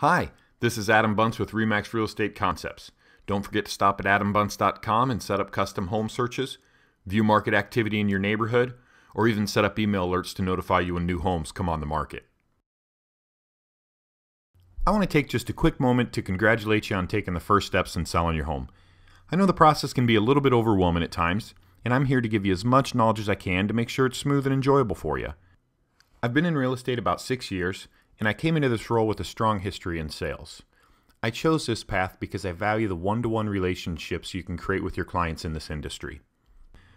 Hi, this is Adam Bunce with RE/MAX Real Estate Concepts. Don't forget to stop at adambunce.com and set up custom home searches, view market activity in your neighborhood, or even set up email alerts to notify you when new homes come on the market. I want to take just a quick moment to congratulate you on taking the first steps in selling your home. I know the process can be a little bit overwhelming at times, and I'm here to give you as much knowledge as I can to make sure it's smooth and enjoyable for you. I've been in real estate about 6 years, and I came into this role with a strong history in sales. I chose this path because I value the one-to-one relationships you can create with your clients in this industry.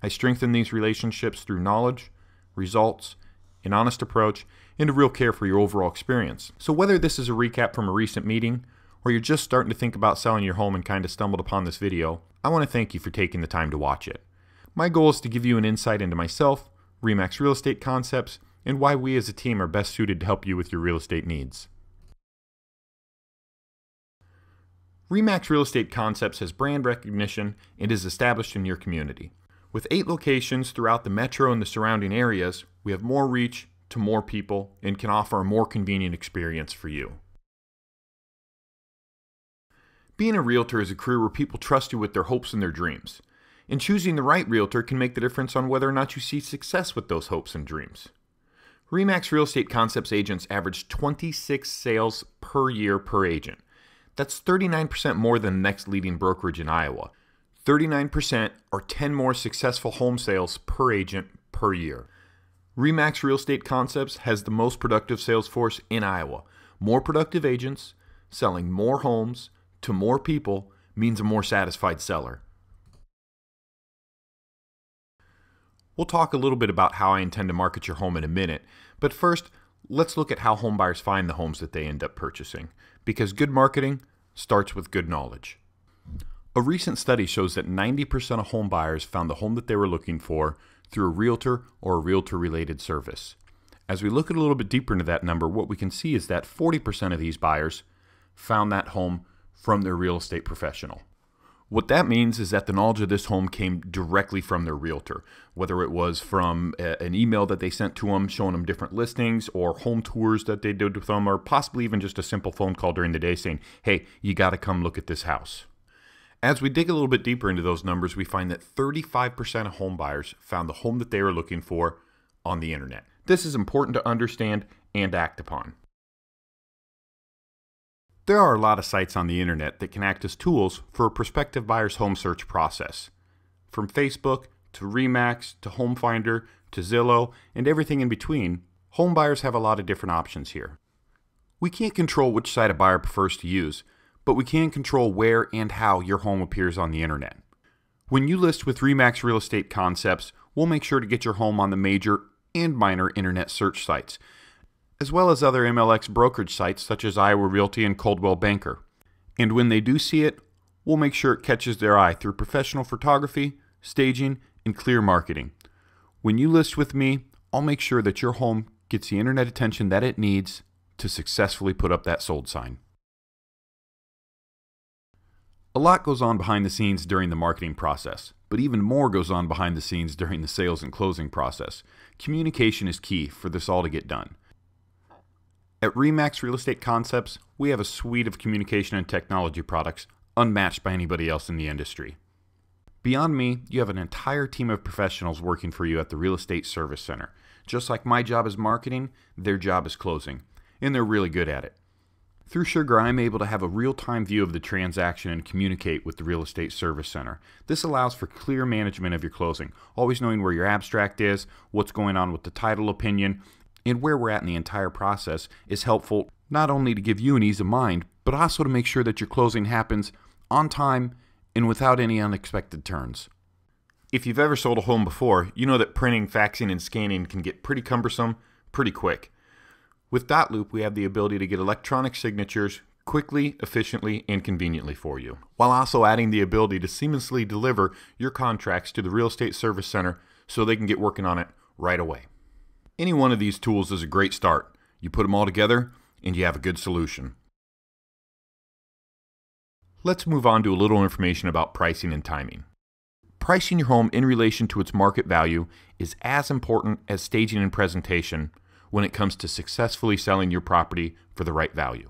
I strengthen these relationships through knowledge, results, an honest approach, and a real care for your overall experience. So whether this is a recap from a recent meeting, or you're just starting to think about selling your home and kind of stumbled upon this video, I want to thank you for taking the time to watch it. My goal is to give you an insight into myself, RE/MAX Real Estate Concepts, and why we as a team are best suited to help you with your real estate needs. RE/MAX Real Estate Concepts has brand recognition and is established in your community. With 8 locations throughout the metro and the surrounding areas, we have more reach to more people and can offer a more convenient experience for you. Being a realtor is a career where people trust you with their hopes and their dreams. And choosing the right realtor can make the difference on whether or not you see success with those hopes and dreams. RE/MAX Real Estate Concepts agents average 26 sales per year per agent. That's 39% more than the next leading brokerage in Iowa. 39% or 10 more successful home sales per agent per year. RE/MAX Real Estate Concepts has the most productive sales force in Iowa. More productive agents selling more homes to more people means a more satisfied seller. We'll talk a little bit about how I intend to market your home in a minute, but first, let's look at how home buyers find the homes that they end up purchasing, because good marketing starts with good knowledge. A recent study shows that 90% of home buyers found the home that they were looking for through a realtor or a realtor-related service. As we look a little bit deeper into that number, what we can see is that 40% of these buyers found that home from their real estate professional. What that means is that the knowledge of this home came directly from their realtor, whether it was from an email that they sent to them showing them different listings or home tours that they did with them, or possibly even just a simple phone call during the day saying, hey, you got to come look at this house. As we dig a little bit deeper into those numbers, we find that 35% of home buyers found the home that they were looking for on the internet. This is important to understand and act upon. There are a lot of sites on the internet that can act as tools for a prospective buyer's home search process. From Facebook to RE/MAX to Home Finder to Zillow and everything in between, home buyers have a lot of different options here. We can't control which site a buyer prefers to use, but we can control where and how your home appears on the internet. When you list with RE/MAX Real Estate Concepts, we'll make sure to get your home on the major and minor internet search sites, as well as other MLX brokerage sites such as Iowa Realty and Coldwell Banker. And when they do see it, we'll make sure it catches their eye through professional photography, staging, and clear marketing. When you list with me, I'll make sure that your home gets the internet attention that it needs to successfully put up that sold sign. A lot goes on behind the scenes during the marketing process, but even more goes on behind the scenes during the sales and closing process. Communication is key for this all to get done. At RE/MAX Real Estate Concepts, we have a suite of communication and technology products unmatched by anybody else in the industry. Beyond me, you have an entire team of professionals working for you at the Real Estate Service Center. Just like my job is marketing, their job is closing, and they're really good at it. Through Sugar, I'm able to have a real-time view of the transaction and communicate with the Real Estate Service Center. This allows for clear management of your closing, always knowing where your abstract is, what's going on with the title opinion, and where we're at in the entire process is helpful not only to give you an ease of mind, but also to make sure that your closing happens on time and without any unexpected turns. If you've ever sold a home before, you know that printing, faxing, and scanning can get pretty cumbersome pretty quick. With dotloop, we have the ability to get electronic signatures quickly, efficiently, and conveniently for you, while also adding the ability to seamlessly deliver your contracts to the Real Estate Service Center so they can get working on it right away. Any one of these tools is a great start. You put them all together and you have a good solution. Let's move on to a little information about pricing and timing. Pricing your home in relation to its market value is as important as staging and presentation when it comes to successfully selling your property for the right value.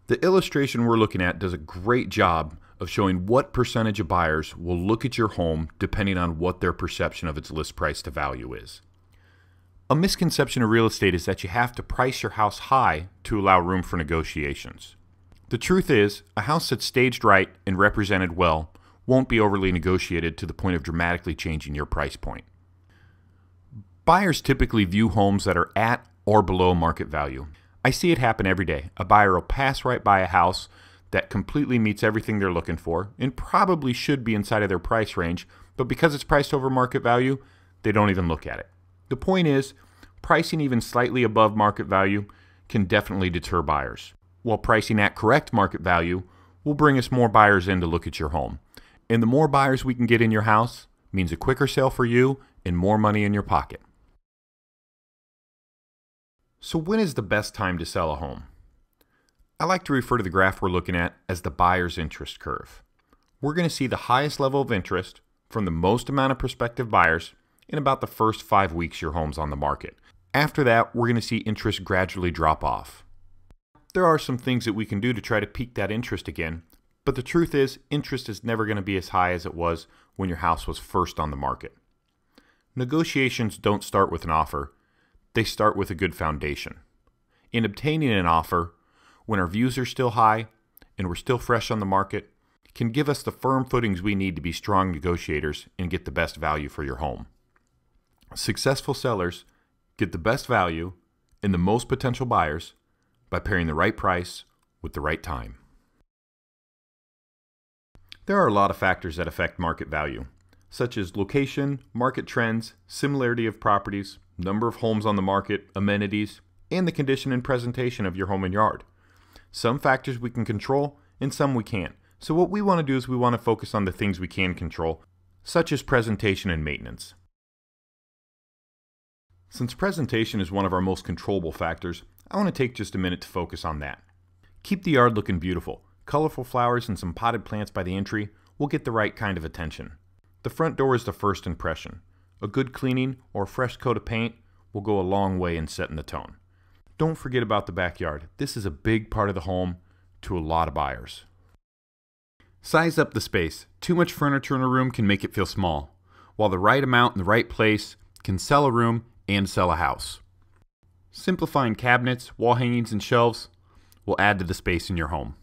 The illustration we're looking at does a great job of showing what percentage of buyers will look at your home depending on what their perception of its list price to value is. A misconception of real estate is that you have to price your house high to allow room for negotiations. The truth is, a house that's staged right and represented well won't be overly negotiated to the point of dramatically changing your price point. Buyers typically view homes that are at or below market value. I see it happen every day. A buyer will pass right by a house that completely meets everything they're looking for and probably should be inside of their price range, but because it's priced over market value, they don't even look at it. The point is, pricing even slightly above market value can definitely deter buyers, while pricing at correct market value will bring us more buyers in to look at your home. And the more buyers we can get in your house means a quicker sale for you and more money in your pocket. So when is the best time to sell a home? I like to refer to the graph we're looking at as the buyer's interest curve. We're going to see the highest level of interest from the most amount of prospective buyers in about the first 5 weeks your home's on the market. After that, we're going to see interest gradually drop off. There are some things that we can do to try to peak that interest again, but the truth is, interest is never going to be as high as it was when your house was first on the market. Negotiations don't start with an offer, they start with a good foundation. In obtaining an offer, when our views are still high and we're still fresh on the market, can give us the firm footings we need to be strong negotiators and get the best value for your home. Successful sellers get the best value and the most potential buyers by pairing the right price with the right time. There are a lot of factors that affect market value, such as location, market trends, similarity of properties, number of homes on the market, amenities, and the condition and presentation of your home and yard. Some factors we can control and some we can't. So what we want to do is we want to focus on the things we can control, such as presentation and maintenance. Since presentation is one of our most controllable factors, I want to take just a minute to focus on that. Keep the yard looking beautiful. Colorful flowers and some potted plants by the entry will get the right kind of attention. The front door is the first impression. A good cleaning or a fresh coat of paint will go a long way in setting the tone. Don't forget about the backyard. This is a big part of the home to a lot of buyers. Size up the space. Too much furniture in a room can make it feel small, while the right amount in the right place can sell a room and sell a house. Simplifying cabinets, wall hangings, and shelves will add to the space in your home.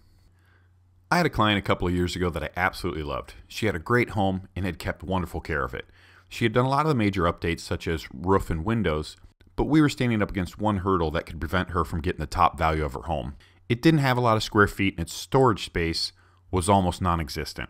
I had a client a couple of years ago that I absolutely loved. She had a great home and had kept wonderful care of it. She had done a lot of the major updates such as roof and windows, but we were standing up against one hurdle that could prevent her from getting the top value of her home. It didn't have a lot of square feet and its storage space was almost non-existent.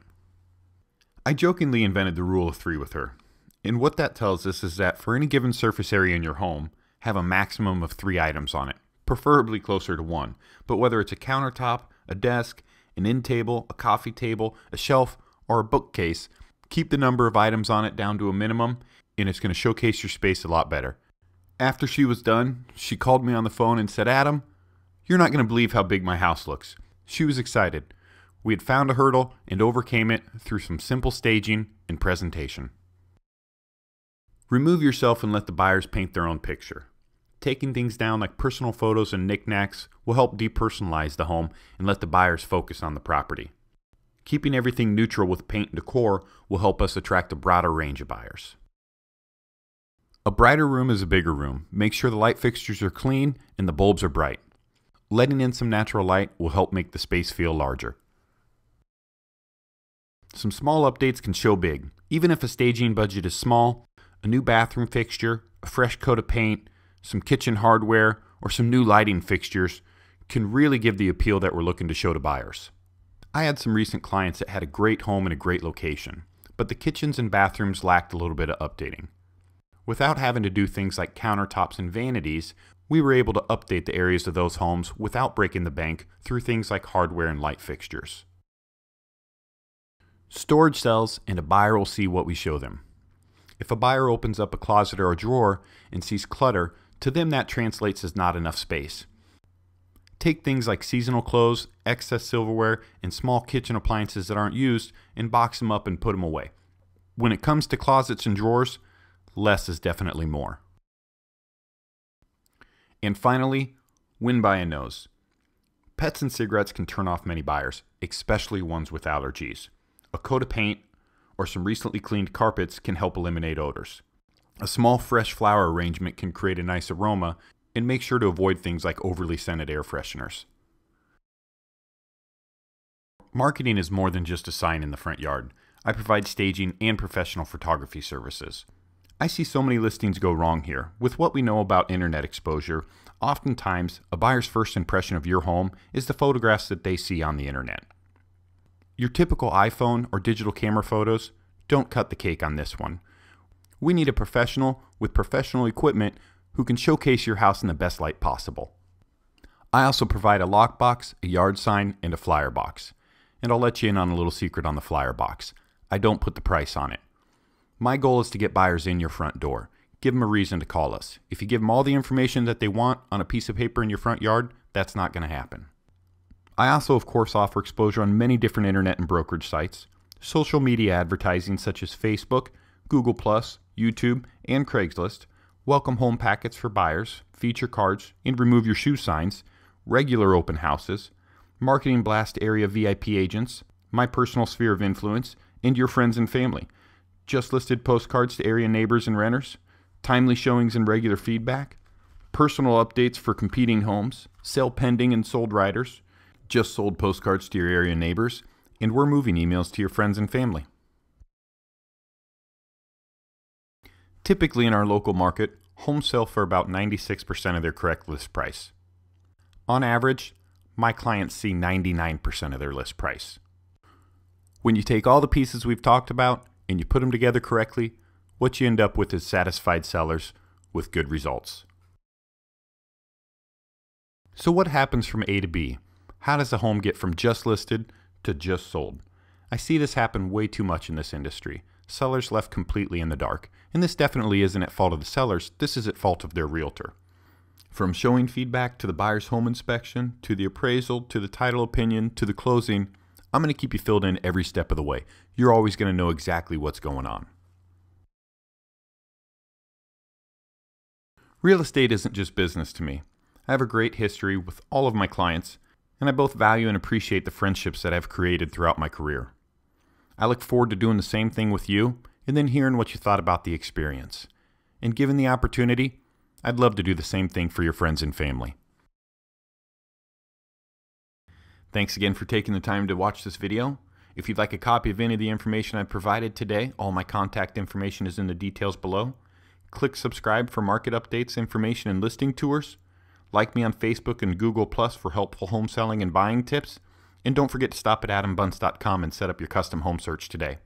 I jokingly invented the rule of 3 with her. And what that tells us is that for any given surface area in your home, have a maximum of 3 items on it, preferably closer to 1. But whether it's a countertop, a desk, an end table, a coffee table, a shelf, or a bookcase, keep the number of items on it down to a minimum, and it's going to showcase your space a lot better. After she was done, she called me on the phone and said, "Adam, you're not going to believe how big my house looks." She was excited. We had found a hurdle and overcame it through some simple staging and presentation. Remove yourself and let the buyers paint their own picture. Taking things down like personal photos and knickknacks will help depersonalize the home and let the buyers focus on the property. Keeping everything neutral with paint and decor will help us attract a broader range of buyers. A brighter room is a bigger room. Make sure the light fixtures are clean and the bulbs are bright. Letting in some natural light will help make the space feel larger. Some small updates can show big. Even if a staging budget is small, a new bathroom fixture, a fresh coat of paint, some kitchen hardware, or some new lighting fixtures can really give the appeal that we're looking to show to buyers. I had some recent clients that had a great home in a great location, but the kitchens and bathrooms lacked a little bit of updating. Without having to do things like countertops and vanities, we were able to update the areas of those homes without breaking the bank through things like hardware and light fixtures. Storage sells, and a buyer will see what we show them. If a buyer opens up a closet or a drawer and sees clutter, to them that translates as not enough space. Take things like seasonal clothes, excess silverware, and small kitchen appliances that aren't used and box them up and put them away. When it comes to closets and drawers, less is definitely more. And finally, win by a nose. Pets and cigarettes can turn off many buyers, especially ones with allergies. A coat of paint or some recently cleaned carpets can help eliminate odors. A small fresh flower arrangement can create a nice aroma, and make sure to avoid things like overly scented air fresheners. Marketing is more than just a sign in the front yard. I provide staging and professional photography services. I see so many listings go wrong here. With what we know about internet exposure, oftentimes a buyer's first impression of your home is the photographs that they see on the internet. Your typical iPhone or digital camera photos don't cut the cake on this one. We need a professional with professional equipment who can showcase your house in the best light possible. I also provide a lockbox, a yard sign, and a flyer box. And I'll let you in on a little secret on the flyer box. I don't put the price on it. My goal is to get buyers in your front door. Give them a reason to call us. If you give them all the information that they want on a piece of paper in your front yard, that's not going to happen. I also, of course, offer exposure on many different internet and brokerage sites, social media advertising such as Facebook, Google+, YouTube, and Craigslist, welcome home packets for buyers, feature cards, and remove your shoe signs, regular open houses, marketing blast area VIP agents, my personal sphere of influence, and your friends and family, just listed postcards to area neighbors and renters, timely showings and regular feedback, personal updates for competing homes, sale pending and sold riders, just sold postcards to your area neighbors, and we're moving emails to your friends and family. Typically in our local market, homes sell for about 96% of their correct list price. On average, my clients see 99% of their list price. When you take all the pieces we've talked about and you put them together correctly, what you end up with is satisfied sellers with good results. So what happens from A to B? How does a home get from just listed to just sold? I see this happen way too much in this industry. Sellers left completely in the dark. And this definitely isn't at fault of the sellers, this is at fault of their realtor. From showing feedback to the buyer's home inspection, to the appraisal, to the title opinion, to the closing, I'm going to keep you filled in every step of the way. You're always going to know exactly what's going on. Real estate isn't just business to me. I have a great history with all of my clients, and I both value and appreciate the friendships that I've created throughout my career. I look forward to doing the same thing with you, and then hearing what you thought about the experience. And given the opportunity, I'd love to do the same thing for your friends and family. Thanks again for taking the time to watch this video. If you'd like a copy of any of the information I've provided today, all my contact information is in the details below. Click subscribe for market updates, information, and listing tours. Like me on Facebook and Google+ for helpful home selling and buying tips. And don't forget to stop at AdamBunce.com and set up your custom home search today.